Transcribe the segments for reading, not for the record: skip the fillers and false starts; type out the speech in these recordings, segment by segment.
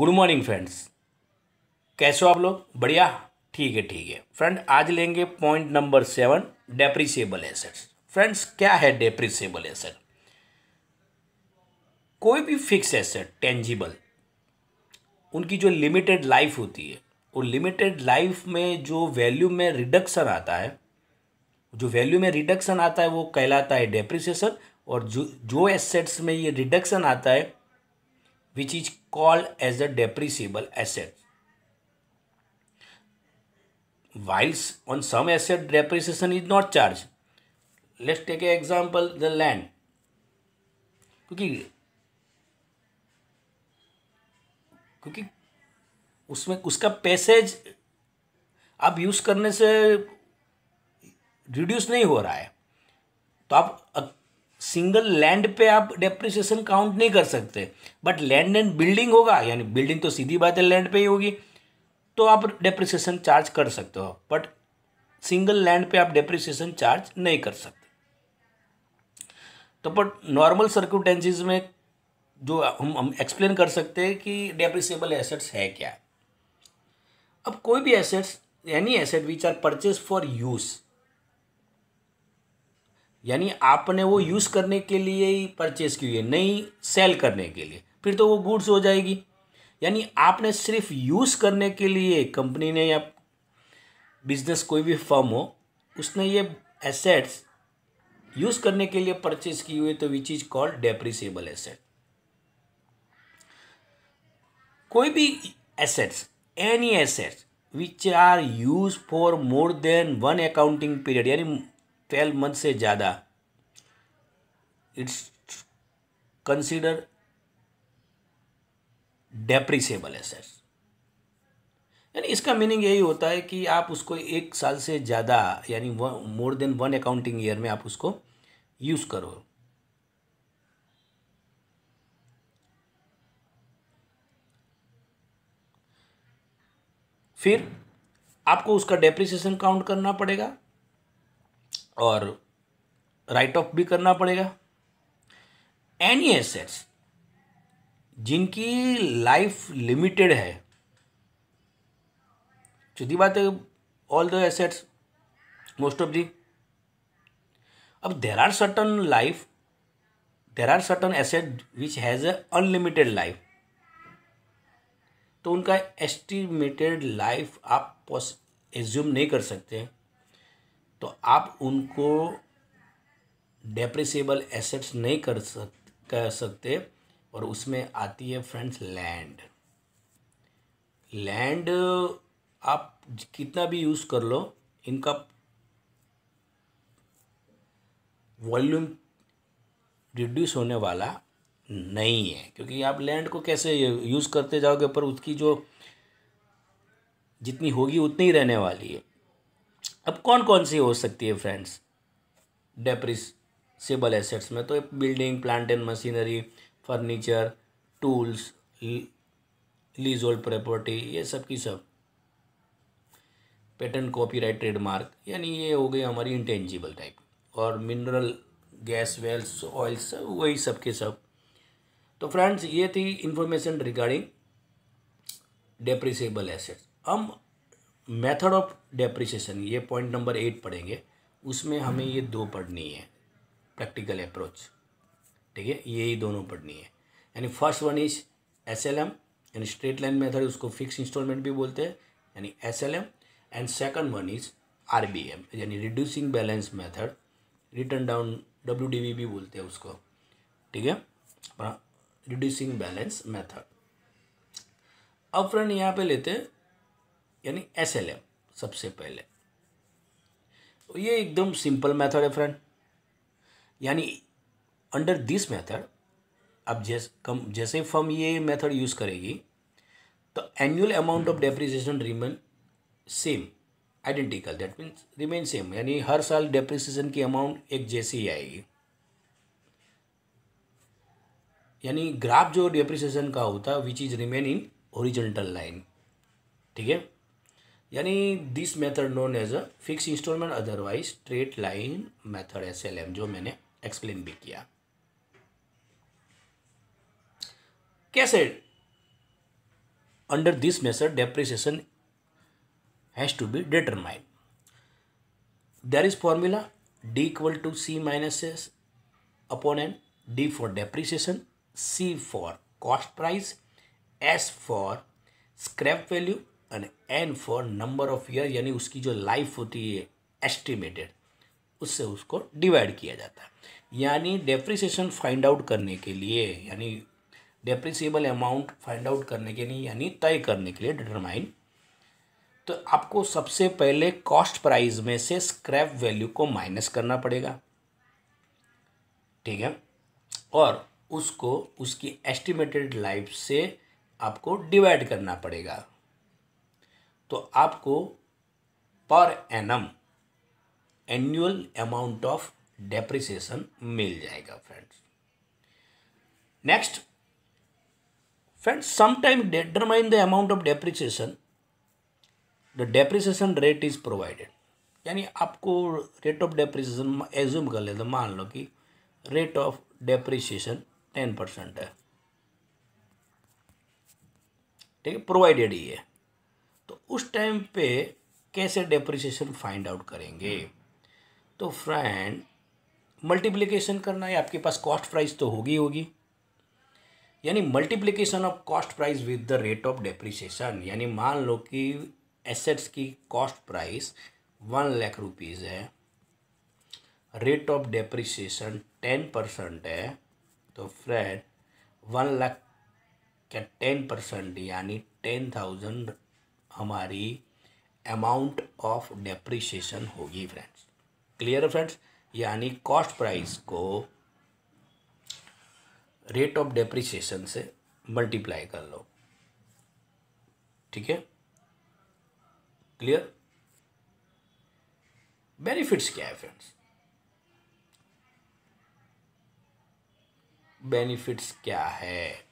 Good morning friends. कैसे हो आप लोग? बढ़िया। ठीक है फ्रेंड, आज लेंगे point number 7, depreciable assets. Friends, क्या है डेप्रिसिएबल एसेट? कोई भी फिक्स एसेट टेंजिबल, उनकी जो लिमिटेड लाइफ होती है, वो लिमिटेड लाइफ में जो वैल्यू में रिडक्शन आता है, वो कहलाता है डेप्रिसिएशन। और जो एसेट्स में ये रिडक्शन आता है, which is called as a depreciable asset. Whilst on some asset depreciation is not charged. Let's take an example, the land. क्योंकि क्योंकि उसमें उसका पैसेज आप यूज करने से रिड्यूस नहीं हो रहा है, तो आप सिंगल लैंड पे आप डेप्रिसिएशन काउंट नहीं कर सकते। बट लैंड एंड बिल्डिंग होगा, यानी बिल्डिंग तो सीधी बात है लैंड पे ही होगी, तो आप डेप्रिसिएशन चार्ज कर सकते हो। बट सिंगल लैंड पे आप डेप्रिसिएशन चार्ज नहीं कर सकते। तो बट नॉर्मल सर्क्यूटेंसीज में जो हम एक्सप्लेन कर सकते हैं कि डेप्रिसिएबल एसेट्स है क्या। अब कोई भी assets, any asset which are purchase for use, यानी आपने वो यूज करने के लिए ही परचेज की है, नहीं सेल करने के लिए, फिर तो वो गुड्स हो जाएगी। यानी आपने सिर्फ यूज करने के लिए, कंपनी ने या बिजनेस कोई भी फर्म हो, उसने ये एसेट्स यूज करने के लिए परचेज की हुई, तो which is called depreciable asset. कोई भी assets, any assets which are use for more than one accounting period, यानी 12 मंथ से ज़्यादा, इट्स कंसिडर डेप्रिसिएबल एसेट्स। यानी इसका मीनिंग यही होता है कि आप उसको 1 साल से ज़्यादा, यानी मोर देन वन अकाउंटिंग ईयर में आप उसको यूज़ करो। फिर आपको उसका डेप्रिसिएशन काउंट करना पड़ेगा और राइट ऑफ भी करना पड़ेगा। एनी एसेट्स जिनकी लाइफ लिमिटेड है, सीधी बात है, all the assets, most of the. अब there are certain asset which has a unlimited life, तो उनका एस्टिमेटेड लाइफ आप एज्यूम नहीं कर सकते, तो आप उनको डेप्रिसिएबल एसेट्स नहीं कह सकते। और उसमें आती है फ्रेंड्स लैंड। लैंड आप कितना भी यूज़ कर लो, इनका वॉल्यूम रिड्यूस होने वाला नहीं है, क्योंकि आप लैंड को कैसे यूज़ करते जाओगे, पर उसकी जो जितनी होगी उतनी ही रहने वाली है। अब कौन कौन सी हो सकती है फ्रेंड्स डेप्रिसिएबल एसेट्स में? तो building, plant and machinery, furniture, tools, lease hold property, ये सब की सब। पेटेंट, कॉपीराइट, ट्रेडमार्क, यानी ये हो गई हमारी इंटेंजिबल टाइप। और मिनरल, गैस वेल्स, ऑयल्स, वही सब के सब। तो फ्रेंड्स, ये थी इंफॉर्मेशन रिगार्डिंग डेप्रिसिएबल एसेट्स। हम मेथड ऑफ डेप्रिसिएशन, ये पॉइंट नंबर 8 पढ़ेंगे। उसमें हमें ये 2 पढ़नी है, प्रैक्टिकल अप्रोच। ठीक है, यही दोनों पढ़नी है। यानी फर्स्ट वन इज SLM, यानी स्ट्रेट लाइन मेथड, उसको फिक्स इंस्टॉलमेंट भी बोलते हैं, यानी SLM। And second one is RBM, यानी reducing balance method, return down, WDV भी बोलते हैं उसको। ठीक है, रिड्यूसिंग बैलेंस मेथड। अब फ्रेंड यहाँ पे लेते हैं यानी SLM सबसे पहले। तो ये एकदम सिंपल मेथड है फ्रेंड। यानी अंडर दिस मेथड, अब जैसे फर्म ये मेथड यूज़ करेगी, तो annual amount of depreciation remain same, identical, that means remain same, यानी हर साल डेप्रिसिएशन की अमाउंट एक जैसी ही आएगी। यानी ग्राफ जो डेप्रिसिएशन का होता है which is remain in horizontal line. ठीक है, यानी this method known as a fix instalment, otherwise straight line method, SLM, जो मैंने एक्सप्लेन भी किया। कैसे under this method depreciation has to be determined. There is formula D equal to C minus S upon N. D for depreciation, C for cost price, S for scrap value and N for number of year, यानी उसकी जो life होती है estimated, उससे उसको divide किया जाता है. यानी डेप्रिसिएशन फाइंड आउट करने के लिए, यानी डेप्रिसिएबल अमाउंट फाइंड आउट करने के लिए, यानी तय करने के लिए, डिटरमाइन, तो आपको सबसे पहले कॉस्ट प्राइस में से स्क्रैप वैल्यू को माइनस करना पड़ेगा. ठीक है, और उसको उसकी एस्टिमेटेड लाइफ से आपको डिवाइड करना पड़ेगा. तो आपको per annum annual amount of depreciation मिल जाएगा friends. Next friends, sometime determine the amount of depreciation, the depreciation rate is provided. यानी आपको रेट ऑफ डेप्रिसिएशन एज्यूम कर लेते, मान लो कि रेट ऑफ डेप्रिसिएशन 10% है. ठीक है, प्रोवाइडेड ही है. तो उस टाइम पे कैसे डेप्रिसिएशन फाइंड आउट करेंगे? तो फ्रेंड, मल्टीप्लिकेशन करना है. आपके पास कॉस्ट प्राइस तो होगी, यानी multiplication of cost price with the rate of depreciation. यानी मान लो कि एसेट्स की कॉस्ट प्राइस 1 लाख रुपीज़ है, रेट ऑफ डेप्रिसिएशन 10% है, तो फ्रेंड 1 लाख का 10% यानी 10,000 हमारी अमाउंट ऑफ डेप्रिसिएशन होगी फ्रेंड्स. क्लियर है फ्रेंड्स? यानी कॉस्ट प्राइस को रेट ऑफ डेप्रिसिएशन से मल्टीप्लाई कर लो. ठीक है, क्लियर? बेनिफिट्स क्या है फ्रेंड्स? बेनिफिट्स क्या है?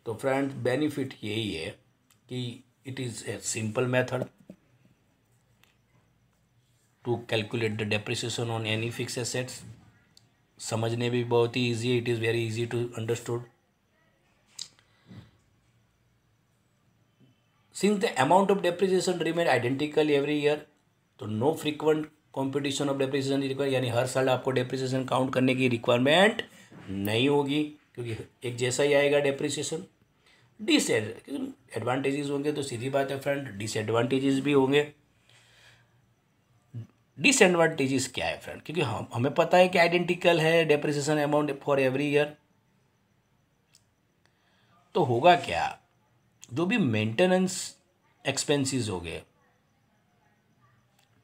तो फ्रेंड्स, बेनिफिट यही है कि it is a simple method to calculate the depreciation on any fix assets. समझने भी बहुत ही ईजी है. It is very easy to understood. Since the amount of depreciation remain identical every year, तो no frequent competition of depreciation require, यानी हर साल आपको डेप्रिसिएशन काउंट करने की रिक्वायरमेंट नहीं होगी, क्योंकि एक जैसा ही आएगा डेप्रिसिएशन. डिसएडवांटेजेस होंगे तो सीधी बात है फ्रेंड, डिसएडवांटेजेस भी होंगे. डिसएडवांटेजेस क्या है फ्रेंड? क्योंकि हमें पता है कि आइडेंटिकल है depreciation amount for every year, तो होगा क्या? जो भी मेंटेनेंस एक्सपेंसेस हो गए,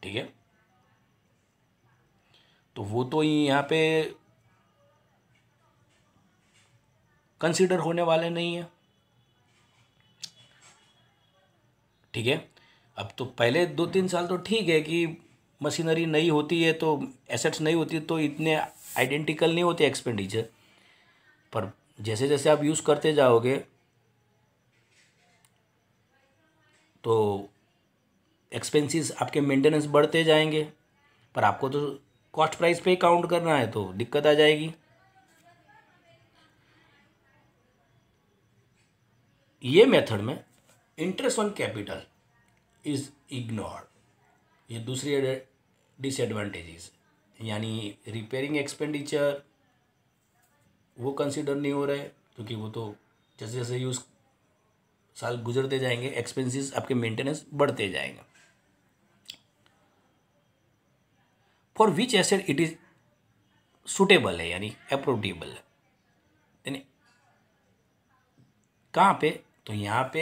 ठीक है, तो वो तो यहाँ पे कंसीडर होने वाले नहीं है. ठीक है, अब तो पहले 2-3 साल तो ठीक है कि मशीनरी नई होती है तो एसेट्स नहीं होती तो इतने आइडेंटिकल नहीं होते एक्सपेंडिचर, पर जैसे जैसे आप यूज़ करते जाओगे तो एक्सपेंसेस आपके मेंटेनेंस बढ़ते जाएंगे, पर आपको तो कॉस्ट प्राइस पे ही काउंट करना है, तो दिक्कत आ जाएगी. ये मेथड में interest on capital is ignored. ये दूसरी डिसएडवांटेजेस, यानी रिपेयरिंग एक्सपेंडिचर वो कंसिडर नहीं हो रहे, क्योंकि वो तो जैसे जैसे यूज़ साल गुजरते जाएंगे एक्सपेंसेस आपके मेंटेनेंस बढ़ते जाएंगे. For which asset it is suitable है, यानी अप्रोप्रिएबल है, यानी कहाँ पे? तो यहाँ पे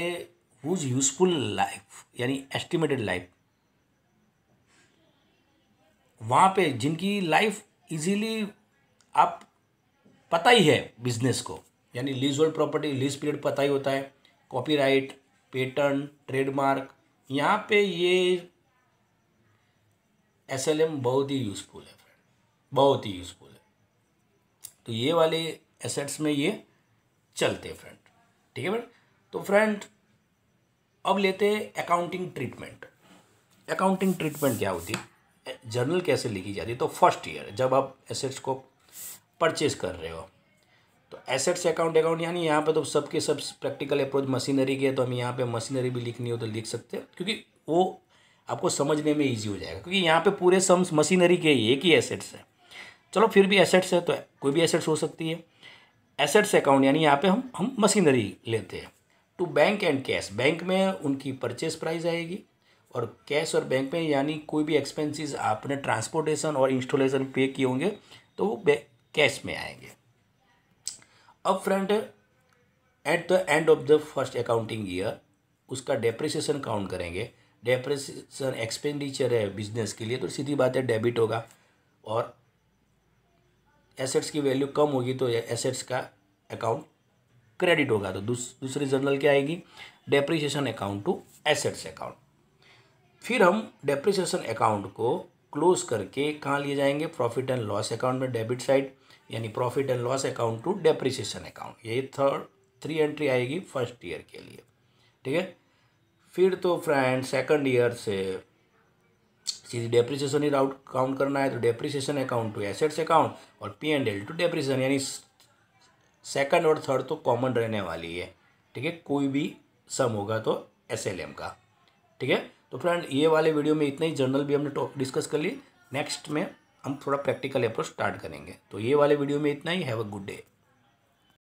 हुज यूजफुल लाइफ, यानी एस्टिमेटेड लाइफ, वहाँ पे जिनकी लाइफ इजीली आप पता ही है बिजनेस को, यानी lease hold property lease period पता ही होता है, कॉपीराइट, पेटेंट, ट्रेडमार्क, यहाँ पे ये एसएलएम बहुत ही यूज़फुल है फ्रेंड, बहुत ही यूज़फुल है. तो ये वाले एसेट्स में ये चलते हैं फ्रेंड. ठीक है फ्रेंड? तो फ्रेंड, अब लेते हैं अकाउंटिंग ट्रीटमेंट. अकाउंटिंग ट्रीटमेंट क्या होती है, जर्नल कैसे लिखी जाती है? तो फर्स्ट ईयर जब आप एसेट्स को परचेज कर रहे हो, तो एसेट्स अकाउंट यानी यहाँ पे तो सबके सब प्रैक्टिकल अप्रोच मशीनरी के, तो हम यहाँ पे मशीनरी भी लिखनी हो तो लिख सकते हैं, क्योंकि वो आपको समझने में ईजी हो जाएगा, क्योंकि यहाँ पे पूरे सम्स मशीनरी के ही एक ही एसेट्स है। चलो फिर भी एसेट्स है तो कोई भी एसेट्स हो सकती है। एसेट्स अकाउंट यानी यहाँ पे हम मशीनरी लेते हैं। To bank and cash, bank में उनकी परचेज प्राइस आएगी, और कैश और बैंक में यानी कोई भी एक्सपेंसेस आपने ट्रांसपोर्टेशन और इंस्टॉलेशन पे किए होंगे तो वो कैश में आएंगे। अब front at the end of the first accounting year उसका डेप्रिसिएशन काउंट करेंगे। डेप्रिसिएशन एक्सपेंडिचर है बिजनेस के लिए, तो सीधी बात है डेबिट होगा, और एसेट्स की वैल्यू कम होगी तो एसेट्स का अकाउंट क्रेडिट होगा। तो दूसरी जर्नल क्या आएगी, depreciation account to assets account. फिर हम डेप्रिसिएशन अकाउंट को क्लोज करके कहाँ लिए जाएंगे, प्रॉफिट एंड लॉस अकाउंट में डेबिट साइड, यानी profit and loss account to depreciation account. ये 3 एंट्री आएगी फर्स्ट ईयर के लिए, ठीक है। फिर तो फ्रेंड सेकंड ईयर से सीधी डेप्रिसिएशन ही राउट काउंट करना है, तो depreciation account to assets account और P&L टू डेप्रिसिएशन, यानी सेकंड और थर्ड तो कॉमन रहने वाली है, ठीक है। कोई भी सम होगा तो SLM का, ठीक है। तो फ्रेंड ये वाले वीडियो में इतना ही, जर्नल भी हमने डिस्कस कर ली। नेक्स्ट में हम थोड़ा प्रैक्टिकल अप्रोच स्टार्ट करेंगे। तो ये वाले वीडियो में इतना ही। Have a good day.